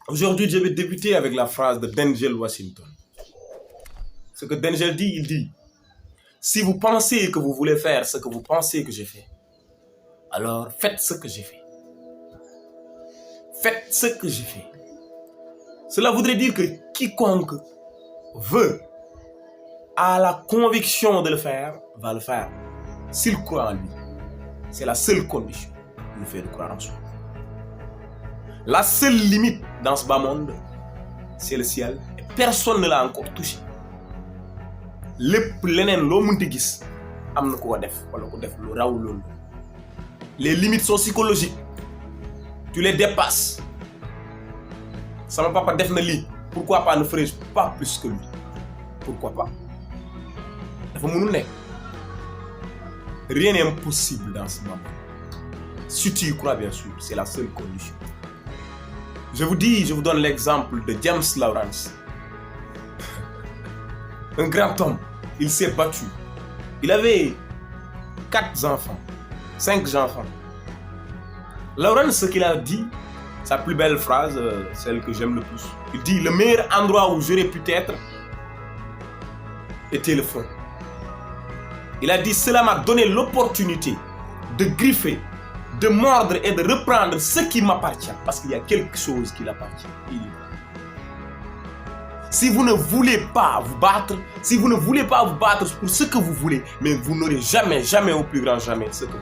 Aujourd'hui, je vais débuter avec la phrase de Denzel Washington. Ce que Denzel dit, il dit: si vous pensez que vous voulez faire ce que vous pensez que j'ai fait, alors faites ce que j'ai fait. Faites ce que j'ai fait. Cela voudrait dire que quiconque veut, a la conviction de le faire, va le faire. S'il croit en lui, c'est la seule condition du fait de croire en soi. La seule limite dans ce bas monde, c'est le ciel. Et personne ne l'a encore touché. Lépp leneen loo mënti gis am na ko def wala ko def lu raw loolu. Les limites sont psychologiques. Tu les dépasses. Sama papa def na lii. Pourquoi pas ne ferais-je pas plus que lui? Pourquoi pas? Dafa mënul nekk. Rien n'est impossible dans ce monde. Si tu y crois, bien sûr, c'est la seule condition. Je vous donne l'exemple de James Lawrence. Un grand homme, il s'est battu. Il avait 4 enfants, 5 enfants. Lawrence, ce qu'il a dit, sa plus belle phrase, celle que j'aime le plus, il dit: le meilleur endroit où j'aurais pu être était le fond. Il a dit: cela m'a donné l'opportunité de griffer, de mordre et de reprendre ce qui m'appartient, parce qu'il y a quelque chose qui l'appartient. Si vous ne voulez pas vous battre, si vous ne voulez pas vous battre pour ce que vous voulez, mais vous n'aurez jamais, jamais au plus grand jamais ce que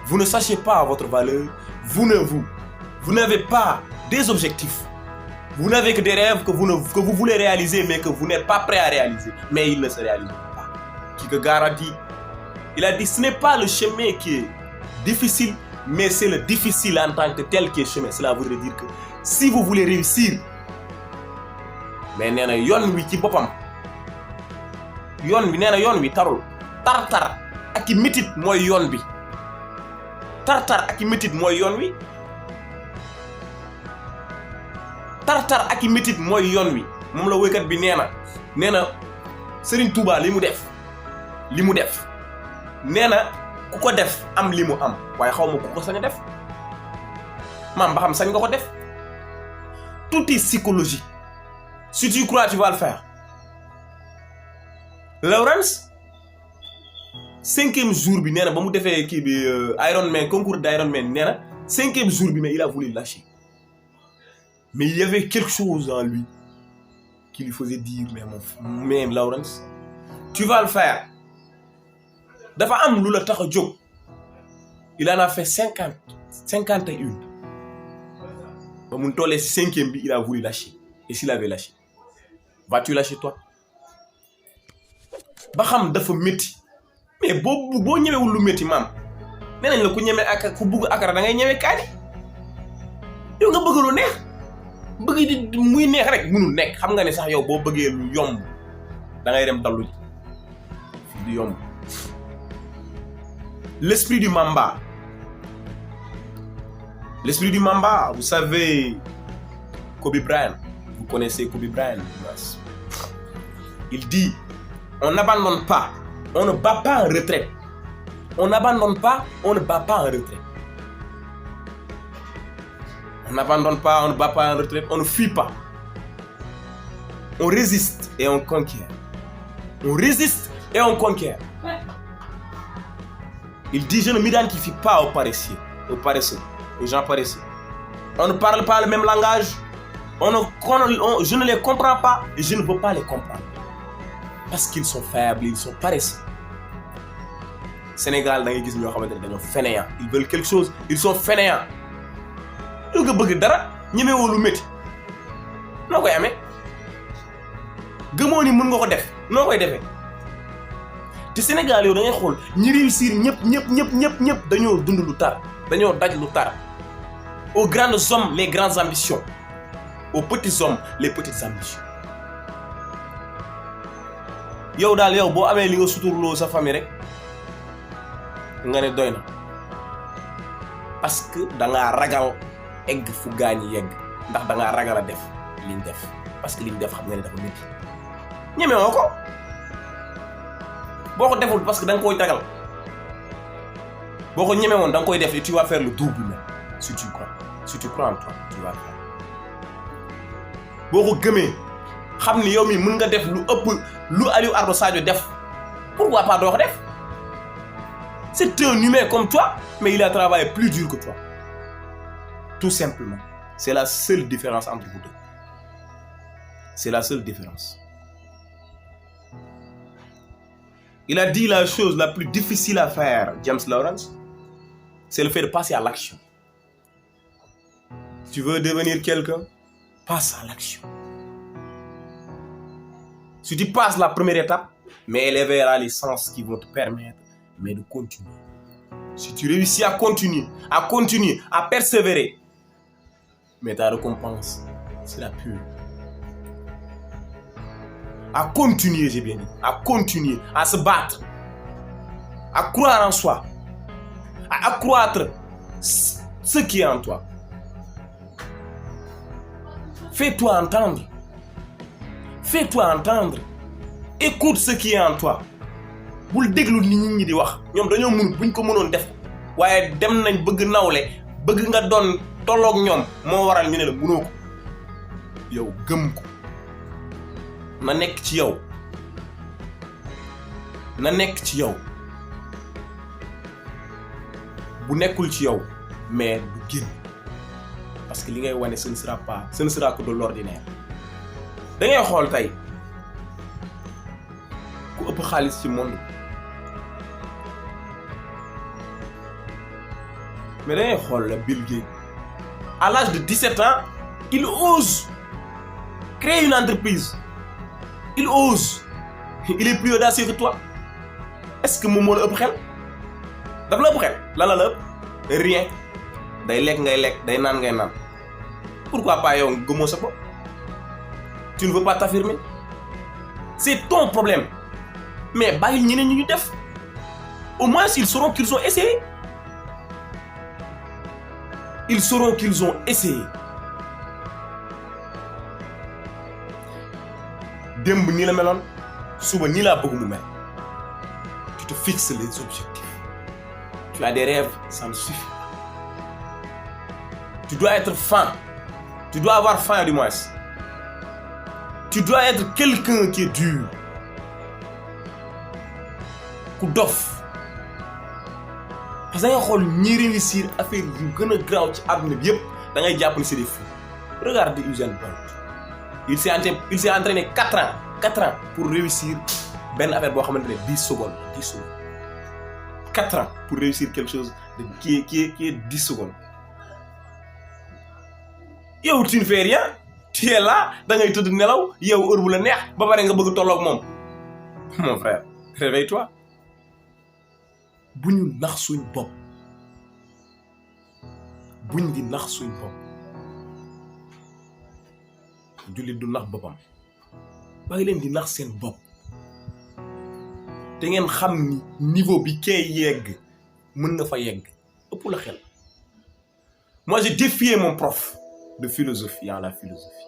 vous ne sachez pas votre valeur, vous n'avez pas des objectifs, vous n'avez que des rêves que vous voulez réaliser, mais que vous n'êtes pas prêt à réaliser, mais ils ne se réalisent pas. Kierkegaard a dit, il a dit: ce n'est pas le chemin qui est difficile, mais c'est le difficile en tant que tel qui est chemin. Cela voudrait dire que si vous voulez réussir, mais nee na yoon wi ci boppam, yoon bi nee na yoon wi tarul, tartar ak i métit mooy yoon bi, tartar ak i métit mooy yoon wi, tartar ak i métit mooy yoon wi. Moom la woykat bi nee na Serigne Touba li mu def nee na ku ko def am li mu am, waaye xaw ma ku ko sañ a def. Maam ba xam sañ nga ko def. Tout est psychologique. Si tu crois, tu vas le faire. Lawrence, 5e jour bi nee na ba mu defee kii bi Ironman, concours d'Ironman, nee na 5e jour bi, mais il a voulu lâcher. Mais il y avait quelque chose en lui qui lui faisait dire: mais Lawrence, tu vas le faire. Dafa am lu la tax a jóg. Il en a fait 51. Ba mu tollee si 5e bi, il a voulu lâcher. Et s'il avait lâché, vas-tu lâcher toi? Ba xam dafa métti, mais boo ñemewul lu métti, maam nee nañ la ku ñeme ak ku bugg akara da ngay ñeme kaani. Yow nga bëgg lu neex, bëgg di muy neex rek mënul nekk. Xam nga ne sax yow boo bëggee lu yomb da ngay dem dallu ji fii di yomb. L'esprit du Mamba. L'esprit du Mamba, vous savez, Kobe Bryant. Vous connaissez Kobe Bryant. Il dit: on n'abandonne pas, on ne bat pas en retraite. On n'abandonne pas, on ne bat pas en retraite. On n'abandonne pas, on ne bat pas en retraite, on ne fuit pas. On résiste et on conquiert. On résiste et on conquiert. Il dit: je ne m'identifie pas aux paresseux, aux gens paresseux. On ne parle pas le même langage. Je ne les comprends pas et je ne veux pas les comprendre. Parce qu'ils sont faibles, ils sont paresseux. Sénégal, da ngay gis ñoo xamante ne dañoo fainéant. Ils veulent quelque chose, ils sont fainéants. Yow nga bëgg dara, ñemewoo lu métti. Noo koy amee? Gëmoo ni mën nga ko def, noo koy defee? te Sénégal yow da ngay xool ñi réussir ñëpp dañoo dund lu tar, dañoo daj lu tar. Aux grands hommes, les grandes ambitions. Aux petits hommes, les petites ambitions. yow daal yow boo amee li nga suturloo sa famille rek nga ne doy na, parce que da ngaa ragal egg fu gaañi yegg, ndax da ngaa ragal a def liñ def, parce que liñ def xam nga ne dafa métti. ñeme woo ko boo ko deful parce que da nga koy ragal, boo ko ñeme woon da nga koy def et tu vas faire le double si tu crois. Si tu crois en toi, tu vas faire. Boo ko gëmee xam ni yow mi mën nga def lu ëpp lu Aliou Ardo Sadio def pourquoi pas doo ko def. C'est un humain comme toi, mais il a travaillé plus dur que toi. Tout simplement. C'est la seule différence entre vous deux. C'est la seule différence. Il a dit la chose la plus difficile à faire, James Lawrence, c'est le fait de passer à l'action. Tu veux devenir quelqu'un? Passe à l'action. Si tu passes la première étape, mais elle verra les sens qui vont te permettre de continuer. Si tu réussis à continuer, à persévérer, mais ta récompense sera pure. À continuer, j'ai bien dit, à continuer, à se battre, à croire en soi, à accroître ce qui est en toi. Fais-toi entendre. Fais-toi entendre. Écoute ce qui est en toi. Bul déglu li nit ñi di wax ñoom dañoo mun buñ ko mënoon def waaye dem nañ bëgg nawle bëgg nga doon tolloog ñoom moo waral ñu ne la mënoo ko yow gëm ko na nekk ci yow na nekk ci yow bu nekkul ci yow mais du génn parce que li ngay wane ce ne sera que de l'ordinaire. Da ngay xool tey ku ëpp xaalis ci monde mais da ngay xool la Bill Gates à l'âge de 17 ans il ose créer une entreprise. Il ose. Il est plus audacieux que toi. Est-ce que moom moo la ëpp xel daf la ëpp xel lan la ëpp rien day lekk ngay lekk day naan ngay naan pourquoi pas yow gëmoo sa bopp. Tu ne veux pas t'affirmer. C'est ton problème. Mais bàyyil ñeneen ñi ñu def. Au moins ils sauront qu'ils ont essayé. Ils sauront qu'ils ont essayé. Démb nii la meloon suba nii laa bëgg mu mel. Tu te fixes les objectifs. Tu as des rêves, ça ne suffit pas. Tu dois être fin. Tu dois avoir faim du moins. Tu dois être quelqu'un qui est dur. Ku dof. Parce que da ngay xool ñi réussir affaire yu gën a graaw ci àdduna bi yëpp da ngay jàpp ni c'est des fous. Regarde Usain Bolt. Il s'est entraîné 4 ans pour réussir benn affaire boo xamante ne 10 secondes. 4 ans pour réussir quelque chose qui est 10 secondes. Yow tu ne fais rien. Tu es là da ngay tëdd nelaw yow heure bu la neex ba pare nga bëgg tolloog moom. Mon frère réveille-toi. bu ñu nax suñ bopp. buñ di nax suñ bopp. jullit du nax boppam. bàyyi leen di nax seen bopp. te ngeen xam ni niveau bi kay yegg mën nga fa yegg ëpp la xel. Moi j'ai défié mon prof de philosophie en la philosophie.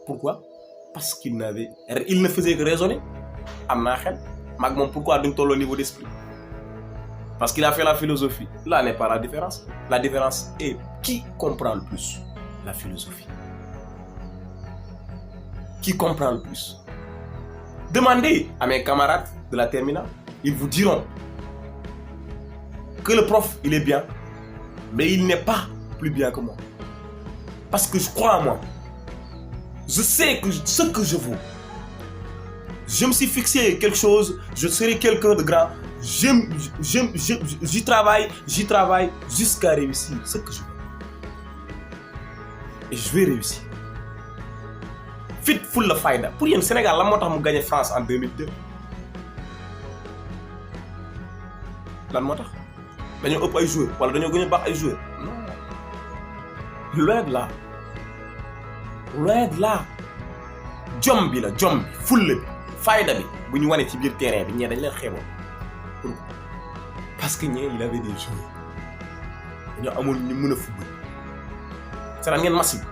Pourquoi? Parce qu'il ne faisait que raisonner. Am naa xel maag moom pourquoi duñ tolloo niveau d'esprit? Parce qu'il a fait la philosophie. Là n'est pas la différence. La différence est qui comprend le plus la philosophie. Qui comprend le plus? Demandez à mes camarades de la terminale. Ils vous diront que le prof, il est bien, mais il n'est pas plus bien que moi. Parce que je crois en moi. Je sais ce que je vaux. Je me suis fixé quelque chose, je serai quelqu'un de grand. J'y travaille jusqu'à réussir ce que je veux. Et je vais réussir. Fit full la fayda. Pour yéen Sénégal la moo tax mu gagné France en 2002. lan moo tax dañoo ëpp ay joueurs wala dañoo gën a baax ay joueurs non. Loin de là. Jom bi fulla bi fayda bi bu ñu wane ci biir terrain bi ñee dañ leen xeeboon. Pourquoi? Parce que ñee il avait des joueurs dañoo amoon ñu mën a football. seetaan ngeen match bi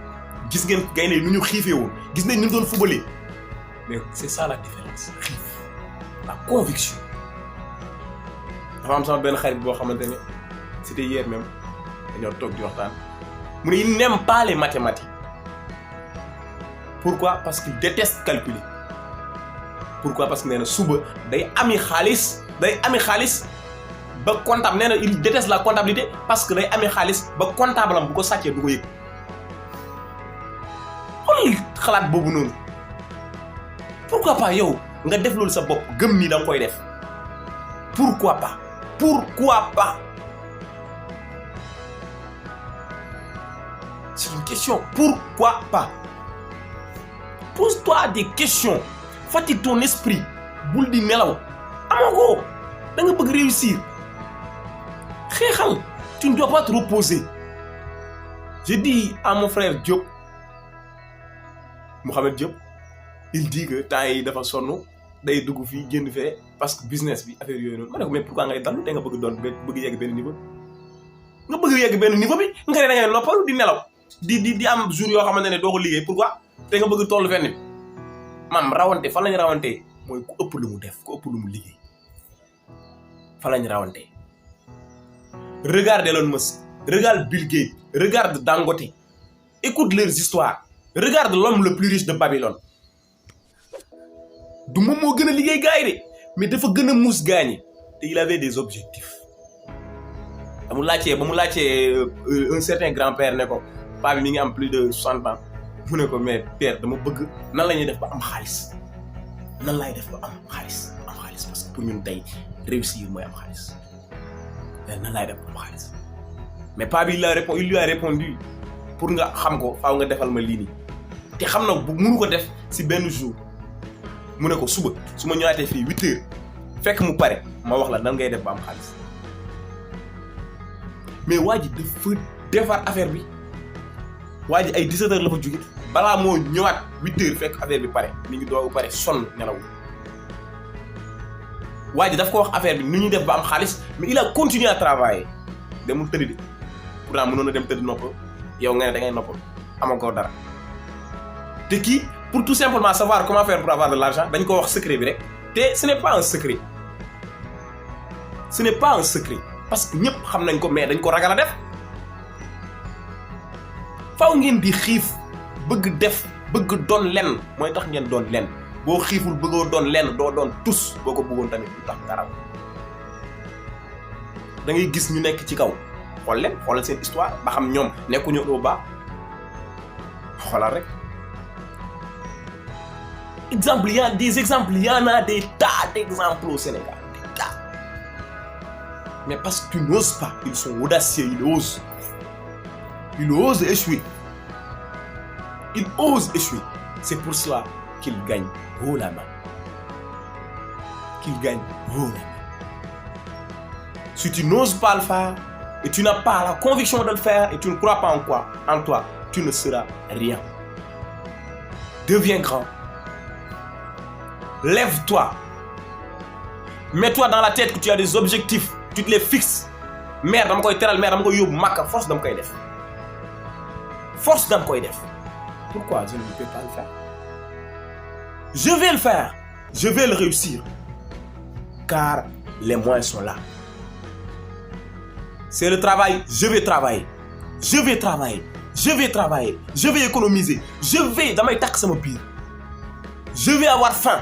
gis ngeen gaynde nu ñu xiifee woon gis nañ ñu doon footballé mais c'est ça la différence. Xiif la conviction. dafa am sama benn xarit boo xamante ne c'était hier même dañoo toog di waxtaan Il n'aime pas les mathématiques. Pourquoi? Parce qu'il déteste calculer. Pourquoi? Parce que nee na suba day ami xaalis ba comptable nee na il déteste la comptabilité parce que day ami xaalis ba comptable am bu ko sàccee du ko yëg. xool xalaat boobu noonu. Pourquoi pas yow nga def loolu sa bopp gëm ni da nga koy def. Pourquoi pas? Pourquoi pas? C'est une question. Pourquoi pas? Pose-toi des questions. Fatigue ton esprit. Boule di nelaw. Amoo ko. Da nga bëgg réussir. Xeexal. Tu ne dois pas te reposer. Je dis à mon frère Diop, Mohamed Diop, il dit que temps yi dafa sonn day dugg fii génn fee parce que business bi affaire yooyu noonu. Ma ne ko mais pourquoi ngay dallu da nga bëgg doon bëgg yegg benn niveau bi. Nga bëgg yegg benn niveau bi nga ne da ngay noppalu di nelaw. di am jour yoo xamante ne doo ko liggéey pourquoi te nga bëgg toll fenn maam rawante fan lañu rawante mooy ku ëpp lu mu def ku ëpp lu mu liggéey fan lañu rawante. Regarde Elon Musk, regarde Bill Gates, regarde Dangote, écoute leurs histoires, regarde l'homme le plus riche de Babylone. Du moom moo gën a liggéey gars yi de mais dafa gën a muus gaañi te il avait des objectifs. ba mu laajtee un certain grand-père ne ko paa bi mi ngi am plus de 60 ans mu ne ko mais père dama bëgg nan la ñuy def ba am xaalis nan laay def ba am xaalis parce que pour ñun tey réussir mooy am xaalis nan laay def ba am xaalis mais paa bi il lui a répondu pour nga xam ko faaw nga defal ma lii nii te xam na bu mënu ko def si benn jour mu ne ko suba su ma ñëwaatee fii 8 heures fekk mu pare ma wax la nan ngay def ba am xaalis mais waa ji dafa defar affaire bi. waa ji ay 17 heures la fa jóge balaa moo ñëwaat 8 heures fekk affaire bi pare mi ngi doog pare sonn nelaw. waa ji daf ko wax affaire bi nu ñuy def ba am xaalis mais il a continué à travailler demul tëdd de pourtant mënoon na dem tëdd nopp yow nga ne da ngay nopp amagoo dara. te kii pour tout simplement savoir comment faire pour avoir de l'argent dañ ko wax secret bi rek te ce n'est pas un secret parce que ñëpp xam nañ ko mais dañ ko ragal a def. faaw ngeen di xiif bëgg def bëgg doon lenn mooy tax ngeen doon lenn boo xiiful bëggoo doon lenn doo doon tus boo ko bëggoon tamit du tax dara. da ngay gis ñu nekk ci kaw xoolal seen histoire ba xam ñoom nekkuñu au bas xoolal rek. exemple il y a des exemples il y en a des tas d'exemples au Sénégal des tas mais parce que tu n'oses pas ils sont audacieux ils osent échouer. Ils osent échouer. C'est pour cela qu'ils gagnent haut la main. Si tu n'oses pas le faire et tu n'as pas la conviction de le faire et tu ne crois pas en toi, tu ne seras rien. Deviens grand. Lève-toi. Mets-toi dans la tête que tu as des objectifs. Tu te les fixes. Mère dama koy teral mère dama koy yóbbu Makka force dama koy def. Pourquoi je ne peux pas le faire? Je vais le faire. Je vais le réussir. Car les moyens sont là. C'est le travail. Je vais travailler. Je vais économiser. damay takk sama biir. Je vais avoir faim.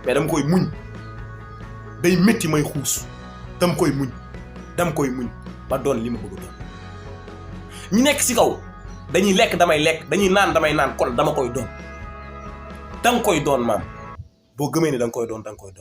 Mais dama koy muñ. Day métti may xuus. Dama koy muñ ba doon li ma bëgg doon. ñi nekk ci kaw. dañuy lekk damay lekk dañuy naan damay naan kon dama koy doon. danga koy doon maam boo gëmee ne danga koy doon